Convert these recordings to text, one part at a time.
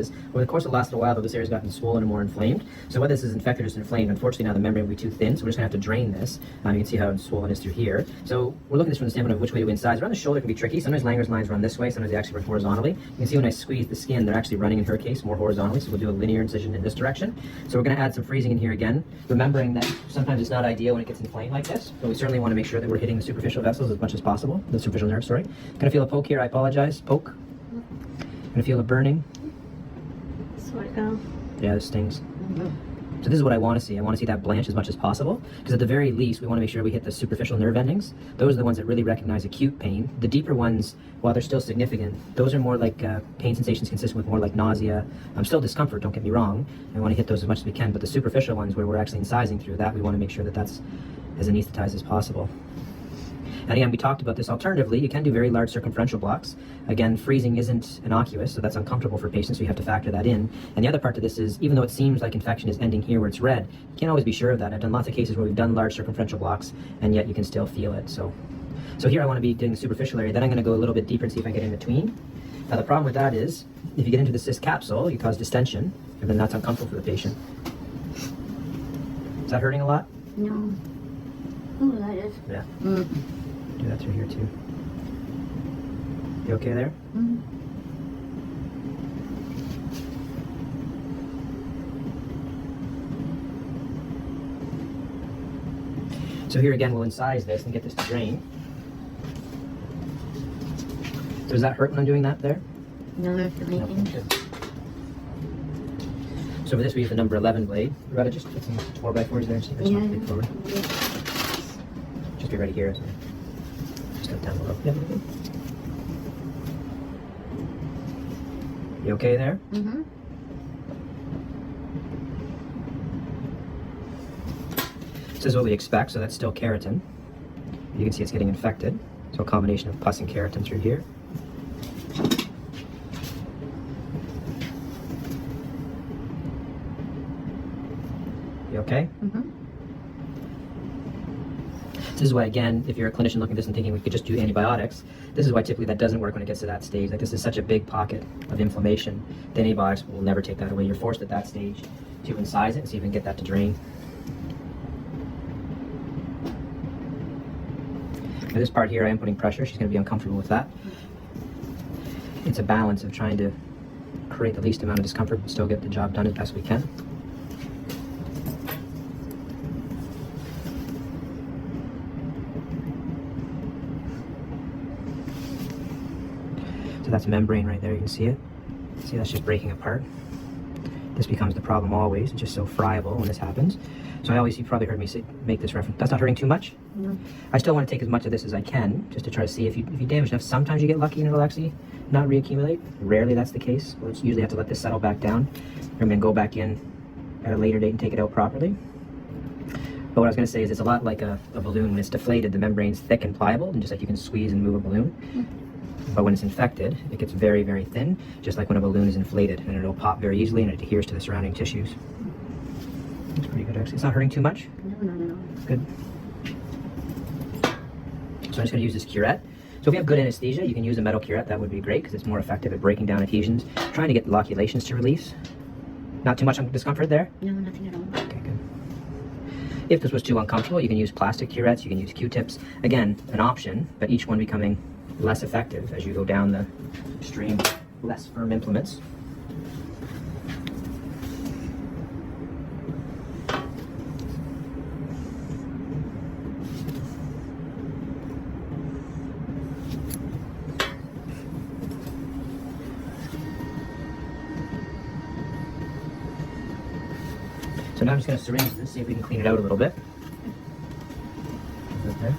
because over the course of the last little while, though, this area's gotten swollen and more inflamed. So whether this is infected or just inflamed, unfortunately now the membrane will be too thin, so we're just gonna have to drain this. You can see how swollen it is through here. So we're looking at this from the standpoint of which way to incise. Around the shoulder can be tricky. Sometimes Langer's lines run this way, sometimes they actually run horizontally. You can see when I squeeze the skin, they're actually running in her case more horizontally, so we'll do a linear incision in this direction. So we're gonna add some freezing in here again, remembering that sometimes it's not ideal when it gets inflamed like this, but we certainly wanna make sure that we're hitting the superficial vessels as much as possible, the superficial nerves, sorry. Gonna feel a poke here, I apologize, poke. Gonna feel a burning. Sort of. Yeah, this stings. So this is what I want to see. I want to see that blanch as much as possible, because at the very least, we want to make sure we hit the superficial nerve endings. Those are the ones that really recognize acute pain. The deeper ones, while they're still significant, those are more like pain sensations consistent with more like nausea. Still discomfort, don't get me wrong. I want to hit those as much as we can, but the superficial ones where we're actually incising through that, we want to make sure that that's as anesthetized as possible. And again, we talked about this. Alternatively, you can do very large circumferential blocks. Again, freezing isn't innocuous, so that's uncomfortable for patients, so you have to factor that in. And the other part to this is, even though it seems like infection is ending here where it's red, you can't always be sure of that. I've done lots of cases where we've done large circumferential blocks, and yet you can still feel it. So here I want to be doing the superficial area. Then I'm going to go a little bit deeper and see if I get in between. Now the problem with that is, if you get into the cyst capsule, you cause distension, and then that's uncomfortable for the patient. Is that hurting a lot? No. Oh, that is. Yeah. Do that through here too. You okay there? So here again, we'll incise this and get this to drain. So does that hurt when I'm doing that there? No, that's amazing. No, good. So for this we use the number 11 blade. Loretta, just put some 4x4s there and see if it's not big forward. Just be ready here. So. Down below. Yep. You okay there? This is what we expect, so that's still keratin. You can see it's getting infected. So a combination of pus and keratin through here. You okay? This is why, again, if you're a clinician looking at this and thinking we could just do antibiotics, this is why typically that doesn't work when it gets to that stage. Like, this is such a big pocket of inflammation. The antibiotics will never take that away. You're forced at that stage to incise it and see if we can get that to drain. Now this part here, I am putting pressure. She's going to be uncomfortable with that. It's a balance of trying to create the least amount of discomfort but still get the job done as best we can. So that's membrane right there, you can see it. See, that's just breaking apart. This becomes the problem always. It's just so friable when this happens. So you probably heard me make this reference. That's not hurting too much? No. I still want to take as much of this as I can, just to try to see if you damage enough. Sometimes you get lucky and it'll actually not reaccumulate. Rarely that's the case. We'll usually have to let this settle back down. I'm going to go back in at a later date and take it out properly. But what I was going to say is it's a lot like a balloon. When it's deflated, the membrane's thick and pliable, and just like you can squeeze and move a balloon. But when it's infected, it gets very, very thin, just like when a balloon is inflated, and it'll pop very easily and it adheres to the surrounding tissues. It's pretty good, actually. It's not hurting too much? No, not at all. Good. So I'm just going to use this curette. So if you have good anesthesia, you can use a metal curette. That would be great because it's more effective at breaking down adhesions, trying to get the loculations to release. Not too much discomfort there? No, nothing at all. Okay, good. If this was too uncomfortable, you can use plastic curettes, you can use Q-tips. Again, an option, but each one becoming less effective as you go down the stream, less firm implements. So now I'm just going to syringe this, see if we can clean it out a little bit. Okay.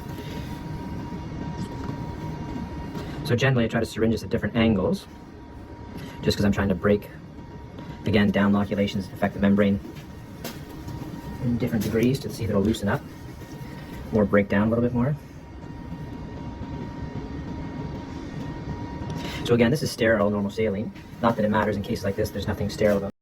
So generally I try to syringe this at different angles, just because I'm trying to break, again, down loculations, affect the membrane in different degrees to see if it'll loosen up or break down a little bit more. So again, this is sterile normal saline. Not that it matters in cases like this, there's nothing sterile about it.